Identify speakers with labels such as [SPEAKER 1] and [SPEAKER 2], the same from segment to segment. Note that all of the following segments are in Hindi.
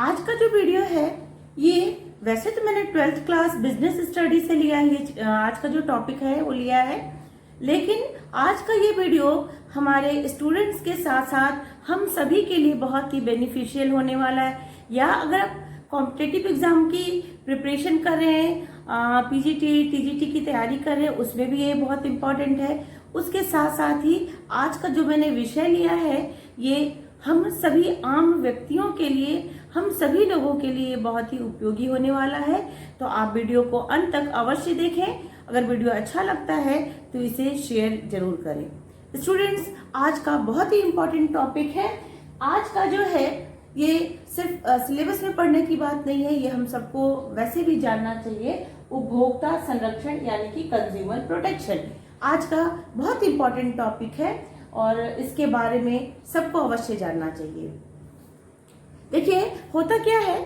[SPEAKER 1] आज का जो वीडियो है ये वैसे तो मैंने 12th क्लास बिजनेस स्टडी से लिया है। ये आज का जो टॉपिक है वो लिया है, लेकिन आज का ये वीडियो हमारे स्टूडेंट्स के साथ साथ हम सभी के लिए बहुत ही बेनिफिशियल होने वाला है। या अगर आप कॉम्पिटिटिव एग्जाम की प्रिपरेशन कर रहे हैं, पीजीटी टीजीटी की तैयारी कर रहे हैं, उसमें भी ये बहुत इंपॉर्टेंट है। उसके साथ साथ ही आज का जो मैंने विषय लिया है ये हम सभी आम व्यक्तियों के लिए, हम सभी लोगों के लिए बहुत ही उपयोगी होने वाला है। तो आप वीडियो को अंत तक अवश्य देखें। अगर वीडियो अच्छा लगता है तो इसे शेयर जरूर करें। स्टूडेंट्स, आज का बहुत ही इम्पोर्टेंट टॉपिक है। आज का जो है ये सिर्फ सिलेबस में पढ़ने की बात नहीं है, ये हम सबको वैसे भी जानना चाहिए। उपभोक्ता संरक्षण यानी कि कंज्यूमर प्रोटेक्शन आज का बहुत इम्पोर्टेंट टॉपिक है और इसके बारे में सबको अवश्य जानना चाहिए। देखिए, होता क्या है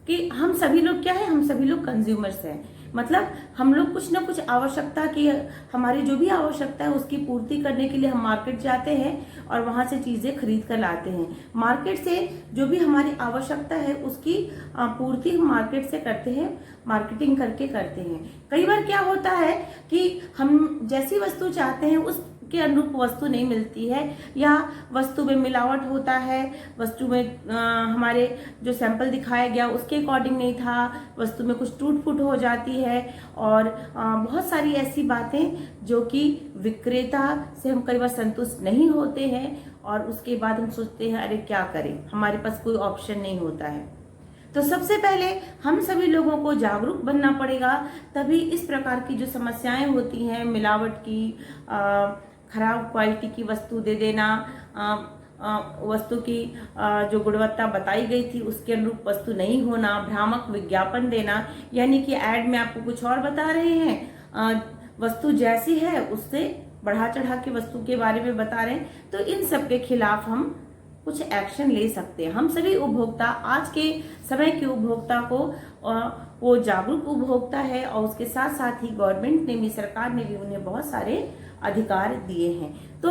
[SPEAKER 1] कि हम सभी लोग क्या है, हम सभी लोग कंज्यूमर्स हैं। मतलब हम लोग कुछ ना कुछ आवश्यकता की, हमारी जो भी आवश्यकता है उसकी पूर्ति करने के लिए हम मार्केट जाते हैं और वहां से चीजें खरीद कर लाते हैं। मार्केट से जो भी हमारी आवश्यकता है उसकी पूर्ति हम मार्केट से करते हैं, मार्केटिंग करके करते हैं। कई बार क्या होता है कि हम जैसी वस्तु चाहते हैं उस के अनुरूप वस्तु नहीं मिलती है, या वस्तु में मिलावट होता है, वस्तु में हमारे जो सैंपल दिखाया गया उसके अकॉर्डिंग नहीं था, वस्तु में कुछ टूट फूट हो जाती है और बहुत सारी ऐसी बातें जो कि विक्रेता से हम कई बार संतुष्ट नहीं होते हैं और उसके बाद हम सोचते हैं अरे क्या करें, हमारे पास कोई ऑप्शन नहीं होता है। तो सबसे पहले हम सभी लोगों को जागरूक बनना पड़ेगा, तभी इस प्रकार की जो समस्याएं होती हैं, मिलावट की, खराब क्वालिटी की वस्तु दे देना, वस्तु की जो गुणवत्ता बताई गई थी उसके अनुरूप वस्तु नहीं होना, भ्रामक विज्ञापन देना, यानी कि ऐड में आपको कुछ और बता रहे हैं, वस्तु जैसी है उससे बढ़ा चढ़ा के वस्तु के बारे में बता रहे हैं। तो इन सब के खिलाफ हम कुछ एक्शन ले सकते हैं। हम सभी उपभोक्ता, आज के समय के उपभोक्ता को वो जागरूक उपभोक्ता है और उसके साथ साथ ही गवर्नमेंट ने भी, सरकार ने भी उन्हें बहुत सारे अधिकार दिए हैं। तो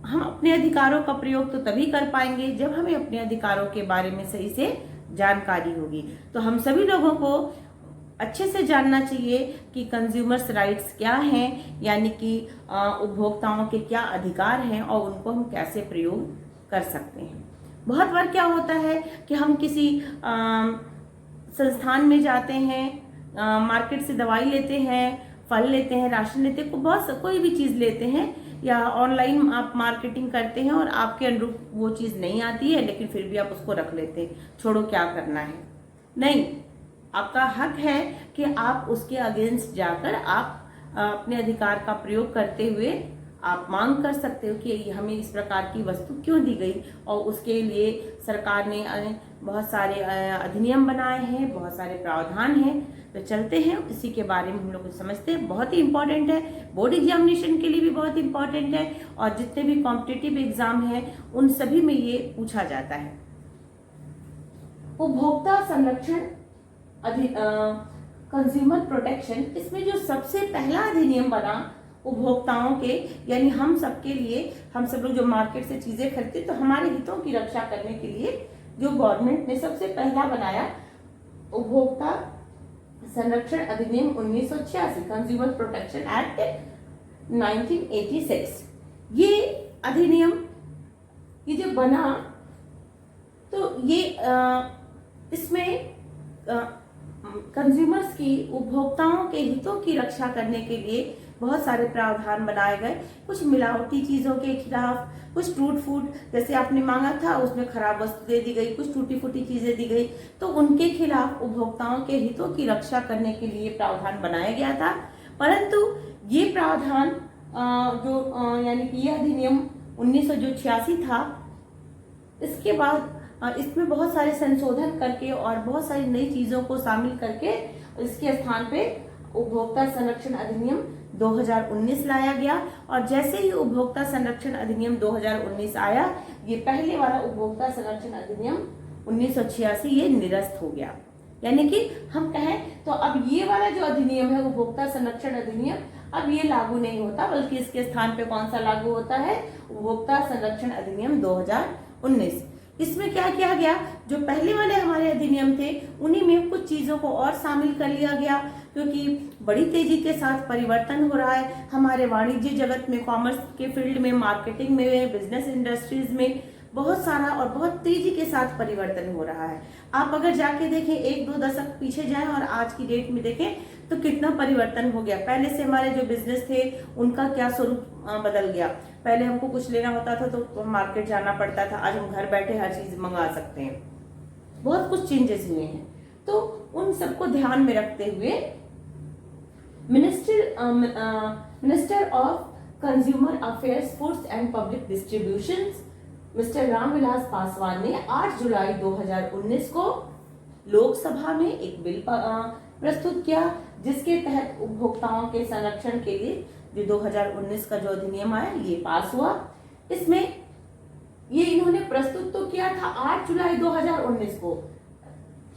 [SPEAKER 1] हम अपने अधिकारों का प्रयोग तो तभी कर पाएंगे जब हमें अपने अधिकारों के बारे में सही से जानकारी होगी। तो हम सभी लोगों को अच्छे से जानना चाहिए कि कंज्यूमर्स राइट्स क्या हैं, यानी कि उपभोक्ताओं के क्या अधिकार हैं और उनको हम कैसे प्रयोग कर सकते हैं। बहुत बार क्या होता है कि हम किसी संस्थान में जाते हैं, मार्केट से दवाई लेते हैं, फल लेते हैं, राशन लेते हैं, बहुत कोई भी चीज लेते हैं, या ऑनलाइन आप मार्केटिंग करते हैं और आपके अनुरूप वो चीज नहीं आती है लेकिन फिर भी आप उसको रख लेते हैं, छोड़ो क्या करना है। नहीं, आपका हक है कि आप उसके अगेंस्ट जाकर आप अपने अधिकार का प्रयोग करते हुए आप मांग कर सकते हो कि हमें इस प्रकार की वस्तु क्यों दी गई, और उसके लिए सरकार ने बहुत सारे अधिनियम बनाए हैं, बहुत सारे प्रावधान हैं। तो चलते हैं इसी के बारे में हम लोग समझते हैं। बहुत ही इंपॉर्टेंट है, बोर्ड एग्जामिनेशन के लिए भी बहुत इंपॉर्टेंट है और जितने भी कॉम्पिटिटिव एग्जाम हैं उन सभी में ये पूछा जाता है। उपभोक्ता संरक्षण कंज्यूमर प्रोटेक्शन, इसमें जो सबसे पहला अधिनियम बना उपभोक्ताओं के, यानी हम सबके लिए, हम सब लोग जो मार्केट से चीजें खरीदते तो हमारे हितों की रक्षा करने के लिए जो गवर्नमेंट ने सबसे पहला बनाया उपभोक्ता संरक्षण अधिनियम 1986, कंज्यूमर प्रोटेक्शन एक्ट 1986। ये अधिनियम ये जो बना तो ये इसमें कंज्यूमर्स की, उपभोक्ताओं के हितों की रक्षा करने के लिए बहुत सारे प्रावधान बनाए गए। कुछ मिलावटी चीजों के खिलाफ, कुछ टूट फूट, जैसे आपने मांगा था उसमें खराब वस्तु दे दी गई, कुछ टूटी फूटी चीजें दी गई, तो उनके खिलाफ उपभोक्ताओं के हितों की रक्षा करने के लिए प्रावधान बनाया गया था। परंतु ये प्रावधान यानी कि यह अधिनियम 1986 था, इसके बाद इसमें बहुत सारे संशोधन करके और बहुत सारी नई चीजों को शामिल करके इसके स्थान पे उपभोक्ता संरक्षण अधिनियम 2019 लाया गया। और जैसे ही उपभोक्ता संरक्षण अधिनियम 2019 आया, ये पहले वाला उपभोक्ता संरक्षण अधिनियम 1986 ये निरस्त हो गया। यानी कि हम कहें तो अब ये वाला जो अधिनियम है उपभोक्ता संरक्षण अधिनियम, अब ये लागू नहीं होता, बल्कि इसके स्थान पे कौन सा लागू होता है, उपभोक्ता संरक्षण अधिनियम 2019। इसमें क्या किया गया, जो पहले वाले हमारे अधिनियम थे उन्हीं में कुछ चीजों को और शामिल कर लिया गया, क्योंकि बड़ी तेजी के साथ परिवर्तन हो रहा है हमारे वाणिज्य जगत में, कॉमर्स के फील्ड में, मार्केटिंग में, बिजनेस इंडस्ट्रीज में बहुत सारा और बहुत तेजी के साथ परिवर्तन हो रहा है। आप अगर जाके देखें, 1-2 दशक पीछे जाएं और आज की डेट में देखें तो कितना परिवर्तन हो गया। पहले से हमारे जो बिजनेस थे उनका क्या स्वरूप बदल गया। पहले हमको कुछ लेना होता था तो मार्केट जाना पड़ता था, आज हम घर बैठे हर चीज मंगा सकते हैं। बहुत कुछ चेंजेस हुए हैं। तो उन सबको ध्यान में रखते हुए minister of consumer affairs, foods and public distributions mister Ramvilas Paswan ने 8 जुलाई 2019 को लोकसभा में एक बिल प्रस्तुत किया, जिसके तहत उपभोक्ताओं के संरक्षण के लिए जो 2019 का जो अधिनियम आया ये पास हुआ। इसमें ये इन्होंने प्रस्तुत तो किया था 8 जुलाई 2019 को,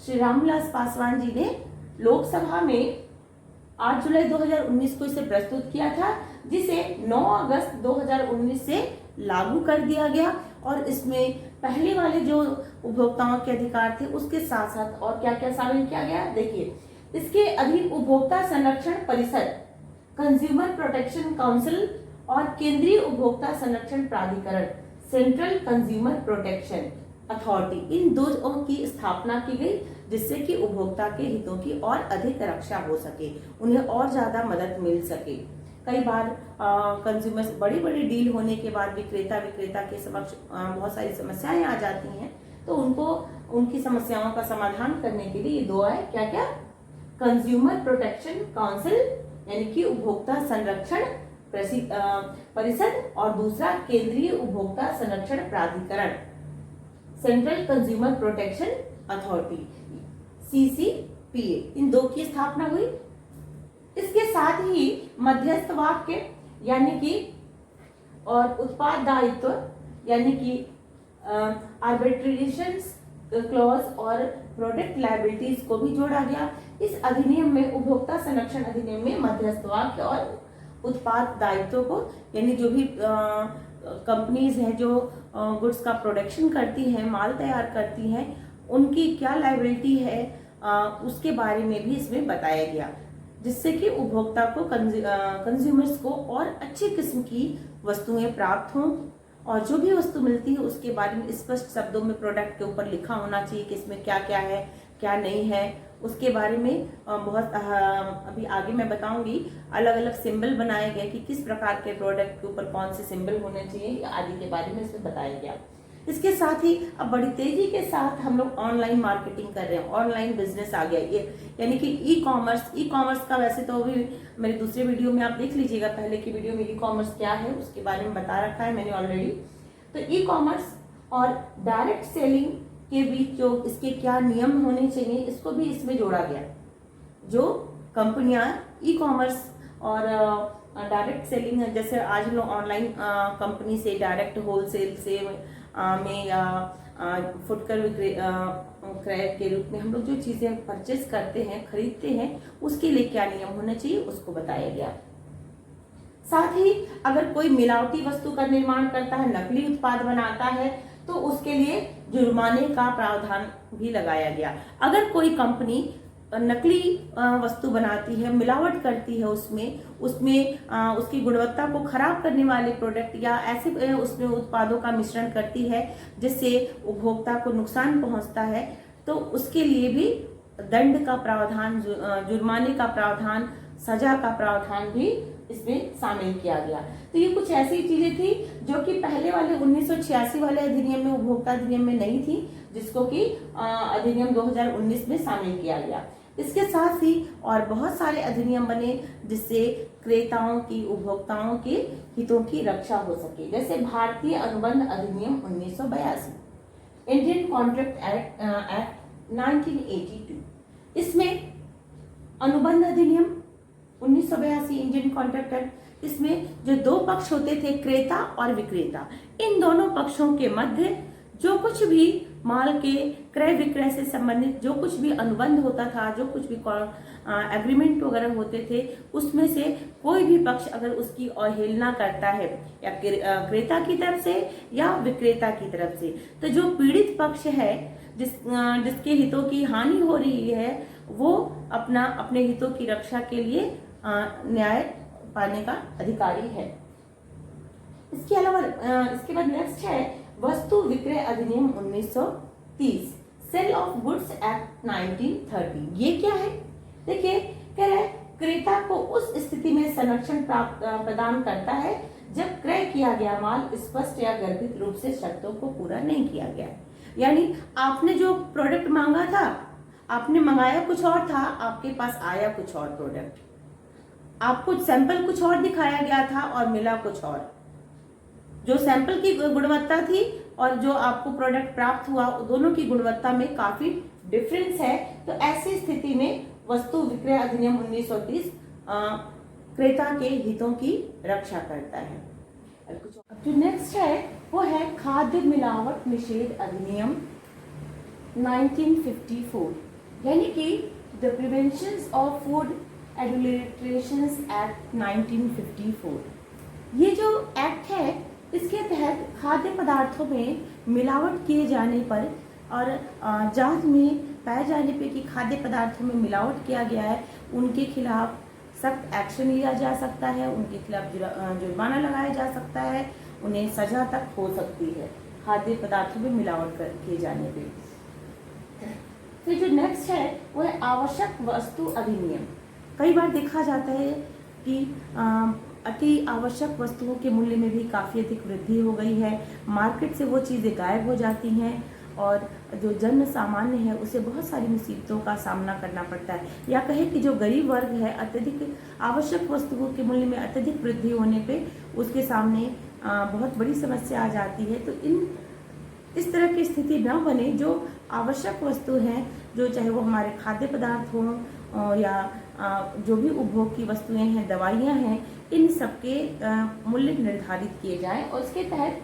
[SPEAKER 1] श्री रामविलास पासवान जी ने लोकसभा में 8 जुलाई 2019 को इसे प्रस्तुत किया था, जिसे 9 अगस्त 2019 से लागू कर दिया गया। और इसमें पहले वाले जो उपभोक्ताओं के अधिकार थे उसके साथ साथ और क्या क्या शामिल किया गया, देखिए इसके अधीन उपभोक्ता संरक्षण परिषद, कंज्यूमर प्रोटेक्शन काउंसिल और केंद्रीय उपभोक्ता संरक्षण प्राधिकरण, सेंट्रल कंज्यूमर प्रोटेक्शन अथॉरिटी, इन दो की स्थापना की गई, जिससे कि उपभोक्ता के हितों की और अधिक रक्षा हो सके, उन्हें और ज्यादा मदद मिल सके। कई बार कंज्यूमर्स बड़ी बड़ी डील होने के बाद विक्रेता के समक्ष बहुत सारी समस्याएं आ जाती हैं, तो उनको उनकी समस्याओं का समाधान करने के लिए ये दो आए, क्या क्या, कंज्यूमर प्रोटेक्शन काउंसिल यानी कि उपभोक्ता संरक्षण परिषद, और दूसरा केंद्रीय उपभोक्ता संरक्षण प्राधिकरण, central consumer protection authority, CCPA, इन दो की स्थापना हुई। इसके साथ ही मध्यस्थ वाक्य यानी कि और उत्पाद दायित्व यानी कि आर्बिट्रेशन क्लॉज और प्रोडक्ट लायबिलिटीज को भी जोड़ा गया। इस अधिनियम में, उपभोक्ता संरक्षण अधिनियम में मध्यस्थ वाक्य और उत्पाद दायित्व को, यानी जो भी कंपनीज हैं जो गुड्स का प्रोडक्शन करती हैं, माल तैयार करती हैं, उनकी क्या लायबिलिटी है उसके बारे में भी इसमें बताया गया, जिससे कि उपभोक्ता को, कंज्यूमर्स को और अच्छी किस्म की वस्तुएं प्राप्त हों, और जो भी वस्तु मिलती है उसके बारे में स्पष्ट शब्दों में प्रोडक्ट के ऊपर लिखा होना चाहिए कि इसमें क्या क्या है क्या नहीं है। उसके बारे में बहुत अभी आगे मैं बताऊंगी, अलग अलग सिंबल बनाए गए कि किस प्रकार के प्रोडक्ट के ऊपर कौन से सिंबल होने चाहिए आदि के बारे में इसमें बताया गया। इसके साथ ही अब बड़ी तेजी के साथ हम लोग ऑनलाइन मार्केटिंग कर रहे हैं, ऑनलाइन बिजनेस आ गया ये, यानी कि ई कॉमर्स का वैसे तो अभी मेरे दूसरे वीडियो में आप देख लीजिएगा, पहले की वीडियो में ई कॉमर्स क्या है उसके बारे में बता रखा है मैंने ऑलरेडी। तो ई कॉमर्स और डायरेक्ट सेलिंग के बीच जो इसके क्या नियम होने चाहिए इसको भी इसमें जोड़ा गया। जो कंपनियां ई कॉमर्स और डायरेक्ट सेलिंग, जैसे आज हम लोग ऑनलाइन कंपनी से डायरेक्ट होलसेल से में या फुटकर क्रय के रूप में हम लोग जो चीजें परचेज करते हैं, खरीदते हैं, उसके लिए क्या नियम होना चाहिए उसको बताया गया। साथ ही अगर कोई मिलावटी वस्तु का निर्माण करता है, नकली उत्पाद बनाता है, तो उसके लिए जुर्माने का प्रावधान भी लगाया गया। अगर कोई कंपनी नकली वस्तु बनाती है, मिलावट करती है, उसमें उसकी गुणवत्ता को खराब करने वाले प्रोडक्ट या ऐसे उसमें उत्पादों का मिश्रण करती है जिससे उपभोक्ता को नुकसान पहुंचता है, तो उसके लिए भी दंड का प्रावधान, जुर्माने का प्रावधान, सजा का प्रावधान भी इसमें शामिल किया गया। तो ये कुछ ऐसी चीजें थी जो कि पहले वाले 1986 वाले अधिनियम में, उपभोक्ता अधिनियम में नहीं थी, जिसको कि अधिनियम 2019 में शामिल किया गया। इसके साथ ही और बहुत सारे अधिनियम बने जिससे क्रेताओं की, उपभोक्ताओं के हितों की रक्षा हो सके, जैसे भारतीय अनुबंध अधिनियम 1982, इंडियन कॉन्ट्रैक्ट एक्ट 1982। इसमें अनुबंध अधिनियम 1982 इंडियन कॉन्ट्रैक्ट एक्ट, इसमें जो दो पक्ष होते थे, क्रेता और विक्रेता, इन दोनों पक्षों के मध्य जो कुछ भी माल के क्रय विक्रय से संबंधित जो कुछ भी अनुबंध होता था, जो कुछ भी एग्रीमेंट वगैरह होते थे, उसमें से कोई भी पक्ष अगर उसकी अवहेलना करता है या क्रेता की तरफ से या विक्रेता की तरफ से, तो जो पीड़ित पक्ष है जिसके हितों की हानि हो रही है, वो अपने हितों की रक्षा के लिए न्याय पाने का अधिकारी है। इसके अलावा इसके बाद नेक्स्ट है वस्तु विक्रय अधिनियम 1930, सेल ऑफ गुड्स एक्ट 1930। ये क्या है? देखिए, कह रहा है क्रेता को उस स्थिति में संरक्षण प्रदान करता है जब क्रय किया गया माल स्पष्ट या गर्भित रूप से शर्तों को पूरा नहीं किया गया। यानी आपने जो प्रोडक्ट मांगा था, आपने मंगाया कुछ और था, आपके पास आया कुछ और प्रोडक्ट, आपको सैंपल कुछ और दिखाया गया था और मिला कुछ और। जो सैंपल की गुणवत्ता थी और जो आपको प्रोडक्ट प्राप्त हुआ, दोनों की गुणवत्ता में काफी डिफरेंस है। तो ऐसी स्थिति में वस्तु विक्रय अधिनियम 1930 क्रेता के हितों की रक्षा करता है। जो नेक्स्ट है वो है खाद्य मिलावट निषेध अधिनियम 1954, यानी कि the prevention of food adulterations act 1954। ये जो एक्ट है, इसके तहत खाद्य पदार्थों में मिलावट किए जाने पर और जांच में पाए जाने पे कि खाद्य पदार्थों में मिलावट किया गया है, उनके खिलाफ सख्त एक्शन लिया जा सकता है, उनके खिलाफ जुर्माना लगाया जा सकता है, उन्हें सजा तक हो सकती है खाद्य पदार्थों में मिलावट किए जाने पे। फिर जो नेक्स्ट है वो है आवश्यक वस्तु अधिनियम। कई बार देखा जाता है कि अति आवश्यक वस्तुओं के मूल्य में भी काफ़ी अधिक वृद्धि हो गई है, मार्केट से वो चीज़ें गायब हो जाती हैं और जो जन सामान्य है उसे बहुत सारी मुसीबतों का सामना करना पड़ता है। या कहे कि जो गरीब वर्ग है, अत्यधिक आवश्यक वस्तुओं के मूल्य में अत्यधिक वृद्धि होने पे उसके सामने बहुत बड़ी समस्या आ जाती है। तो इस तरह की स्थिति न बने। जो आवश्यक वस्तु हैं, जो चाहे वो हमारे खाद्य पदार्थ हों या जो भी उपभोग की वस्तुएं हैं, दवाइयाँ हैं, इन सबके मूल्य निर्धारित किए जाएं और इसके तहत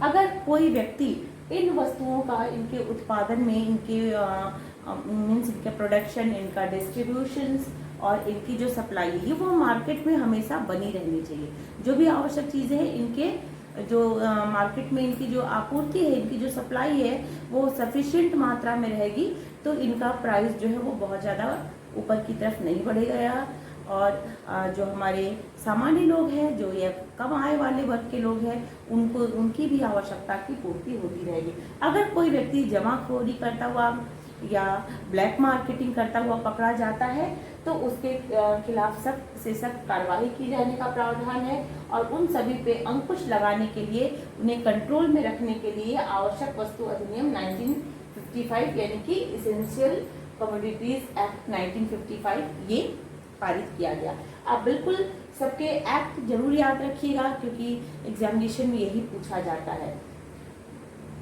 [SPEAKER 1] अगर कोई व्यक्ति इन वस्तुओं का, इनके उत्पादन में, इनके मीन्स इनका प्रोडक्शन, इनका डिस्ट्रीब्यूशन और इनकी जो सप्लाई है, वो मार्केट में हमेशा बनी रहनी चाहिए। जो भी आवश्यक चीज़ें हैं, इनके जो मार्केट में इनकी जो आपूर्ति है, इनकी जो सप्लाई है, वो सफिशिएंट मात्रा में रहेगी, तो इनका प्राइस जो है वो बहुत ज़्यादा ऊपर की तरफ नहीं बढ़ेगा। और जो हमारे सामान्य लोग हैं, जो ये कम आय वाले वर्ग के लोग हैं, उनकी भी आवश्यकता की पूर्ति होती रहेगी। अगर कोई व्यक्ति जमाखोरी करता हुआ या ब्लैक मार्केटिंग करता हुआ पकड़ा जाता है, तो उसके खिलाफ सख्त से सख्त कार्रवाई की जाने का प्रावधान है और उन सभी पे अंकुश लगाने के लिए, उन्हें कंट्रोल में रखने के लिए आवश्यक वस्तु अधिनियम 1955 यानी कि इसेंशियल कमोडिटीज एक्ट 1955 ये पारित किया गया। आप बिल्कुल सबके एक्ट जरूर याद रखिएगा, क्योंकि एग्जामिनेशन में यही पूछा जाता है।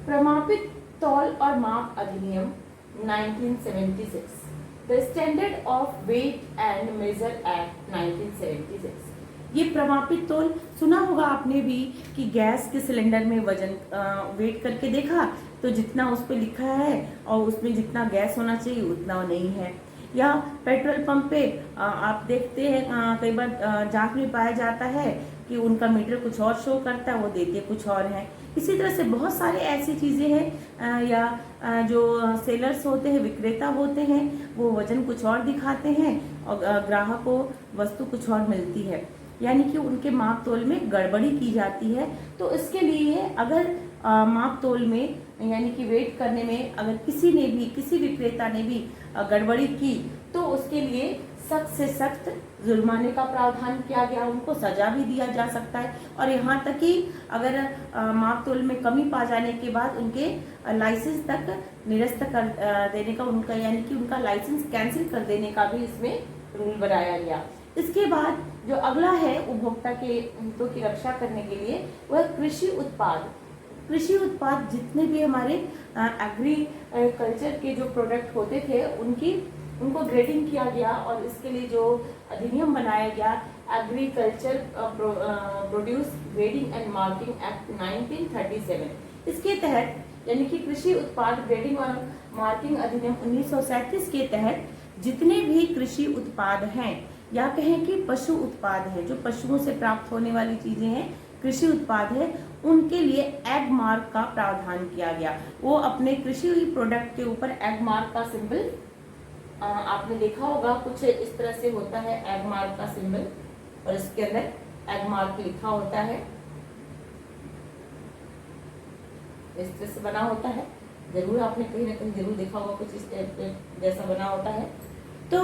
[SPEAKER 1] प्रमापित तौल और माप अधिनियम 1976, the standard of weight and measure act 1976। ये प्रमापित तौल सुना होगा आपने भी कि गैस के सिलेंडर में वजन वेट करके देखा तो जितना उस पर लिखा है और उसमें जितना गैस होना चाहिए उतना नहीं है। या पेट्रोल पंप पे आप देखते हैं कई बार जांच में पाया जाता है कि उनका मीटर कुछ और शो करता है, वो देते कुछ और है। इसी तरह से बहुत सारे ऐसी चीज़ें हैं या जो सेलर्स होते हैं, विक्रेता होते हैं, वो वजन कुछ और दिखाते हैं और ग्राहक को वस्तु कुछ और मिलती है, यानी कि उनके माप तोल में गड़बड़ी की जाती है। तो इसके लिए अगर माप तोल में यानी कि वेट करने में अगर किसी विक्रेता ने भी गड़बड़ी की तो उसके लिए सख्त से सख्त जुर्माने का प्रावधान किया गया, उनको सजा भी दिया जा सकता है। और यहाँ तक कि अगर माप तोल में कमी पा जाने के बाद उनके लाइसेंस तक निरस्त कर देने का, उनका यानी कि उनका लाइसेंस कैंसिल कर देने का भी इसमें रूल बनाया गया। इसके बाद जो अगला है उपभोक्ता के हितों की रक्षा करने के लिए, वह कृषि उत्पाद जितने भी हमारे एग्रीकल्चर के जो प्रोडक्ट होते थे उनको ग्रेडिंग किया गया और इसके लिए जो अधिनियम बनाया गया, agriculture produce grading and marking act 1937। इसके तहत यानी कि कृषि उत्पाद ग्रेडिंग और मार्किंग अधिनियम 1937 के तहत जितने भी कृषि उत्पाद हैं या कहें कि पशु उत्पाद है, जो पशुओं से प्राप्त होने वाली चीजें हैं, कृषि उत्पाद है, उनके लिए एग मार्क का प्रावधान किया गया। वो अपने कृषि प्रोडक्ट के ऊपर एग मार्क का सिंबल आपने देखा होगा, कुछ इस तरह से होता है एग मार्क का सिंबल, और इसके अंदर एग मार्क लिखा होता है, इस तरह से बना होता है। जरूर आपने कहीं ना कहीं जरूर देखा होगा, कुछ इस जैसा बना होता है। तो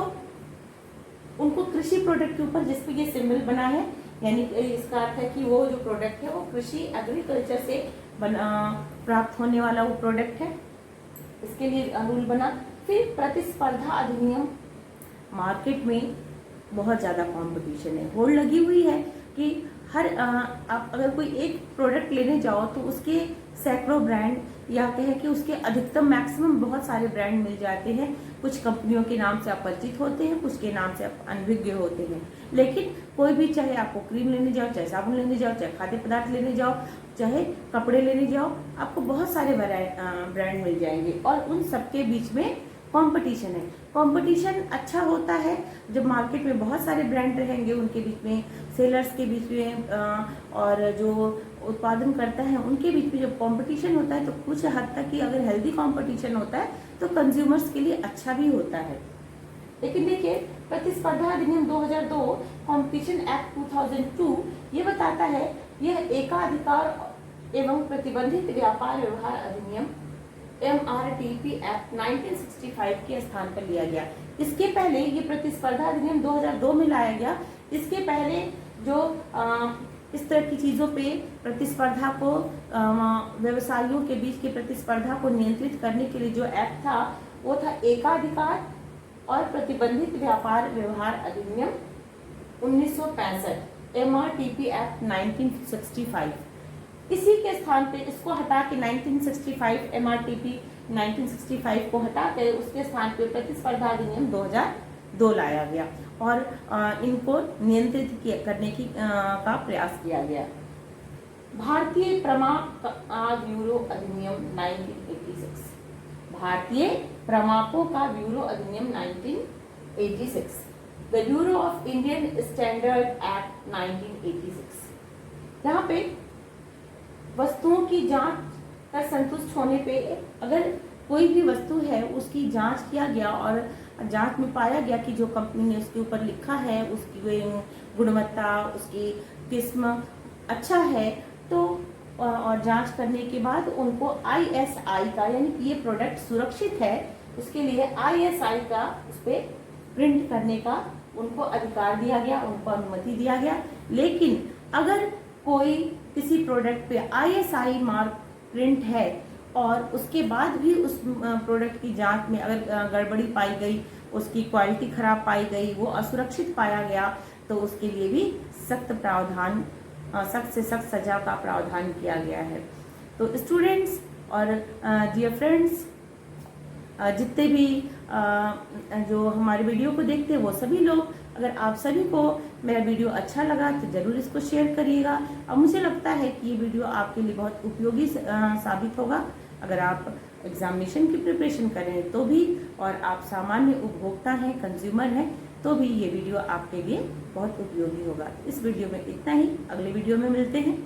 [SPEAKER 1] उनको कृषि प्रोडक्ट के ऊपर जिसपे ये सिंबल बना है, यानी इसका अर्थ है कि वो जो प्रोडक्ट है वो कृषि एग्रीकल्चर से प्राप्त होने वाला वो प्रोडक्ट है, इसके लिए रूल बना। फिर प्रतिस्पर्धा अधिनियम, मार्केट में बहुत ज्यादा कंपटीशन है, होड़ लगी हुई है कि हर आप अगर कोई एक प्रोडक्ट लेने जाओ तो उसके सैकड़ों ब्रांड या कहें कि उसके अधिकतम मैक्सिमम बहुत सारे ब्रांड मिल जाते हैं। कुछ कंपनियों के नाम से आप परिचित होते हैं, कुछ के नाम से आप अनभिज्ञ होते हैं, लेकिन कोई भी, चाहे आपको क्रीम लेने जाओ, चाहे साबुन लेने जाओ, चाहे खाद्य पदार्थ लेने जाओ, चाहे कपड़े लेने जाओ, आपको बहुत सारे ब्रांड मिल जाएंगे और उन सबके बीच में कंपटीशन है। कंपटीशन अच्छा होता है जब मार्केट में बहुत सारे ब्रांड रहेंगे, उनके बीच में, सेलर्स के बीच में और जो उत्पादन करता है उनके बीच में जब कंपटीशन होता है तो कुछ हद तक की अगर हेल्दी कंपटीशन होता है तो कंज्यूमर्स के लिए अच्छा भी होता है। लेकिन देखिए, प्रतिस्पर्धा अधिनियम 2002, कॉम्पिटिशन एक्ट 2002 ये बताता है, यह एकाधिकार एवं प्रतिबंधित व्यापार व्यवहार अधिनियम MRTP एक्ट 1965 के स्थान पर लिया गया। इसके पहले ये प्रतिस्पर्धा अधिनियम 2002 में लाया गया। इसके पहले जो इस तरह की चीजों पे प्रतिस्पर्धा को, व्यवसायियों के बीच की प्रतिस्पर्धा को नियंत्रित करने के लिए जो एक्ट था वो था एकाधिकार और प्रतिबंधित व्यापार व्यवहार अधिनियम 1965, MRTP एक्ट 1965। इसी के स्थान पे इसको हटा के 1965 MRTP 1965 को हटा के उसके स्थान पे प्रतिस्पर्धा अधिनियम 2002 लाया गया और इनको नियंत्रित करने की का प्रयास किया गया। भारतीय प्रमाप ब्यूरो अधिनियम 1986, भारतीय प्रमापों का ब्यूरो अधिनियम 1986, the bureau of Indian standard act 1986। यहाँ पे वस्तुओं की जांच कर संतुष्ट होने पे, अगर कोई भी वस्तु है उसकी जांच किया गया और जांच में पाया गया कि जो कंपनी ने उसके ऊपर लिखा है उसकी गुणवत्ता, उसकी किस्म अच्छा है, तो और जांच करने के बाद उनको ISI का, यानी कि ये प्रोडक्ट सुरक्षित है, उसके लिए ISI का उस पर प्रिंट करने का उनको अधिकार दिया गया, उनको अनुमति दिया गया। लेकिन अगर कोई किसी प्रोडक्ट पे ISI मार्क प्रिंट है और उसके बाद भी उस प्रोडक्ट की जांच में अगर गड़बड़ी पाई गई, उसकी क्वालिटी खराब पाई गई, वो असुरक्षित पाया गया, तो उसके लिए भी सख्त प्रावधान, सख्त से सख्त सजा का प्रावधान किया गया है। तो स्टूडेंट्स और डियर फ्रेंड्स, जितने भी जो हमारे वीडियो को देखते हैं वो सभी लोग, अगर आप सभी को मेरा वीडियो अच्छा लगा तो जरूर इसको शेयर करिएगा। और मुझे लगता है कि ये वीडियो आपके लिए बहुत उपयोगी साबित होगा, अगर आप एग्जामिनेशन की प्रिपरेशन करें तो भी, और आप सामान्य उपभोक्ता हैं, कंज्यूमर हैं, तो भी ये वीडियो आपके लिए बहुत उपयोगी होगा। इस वीडियो में इतना ही, अगले वीडियो में मिलते हैं।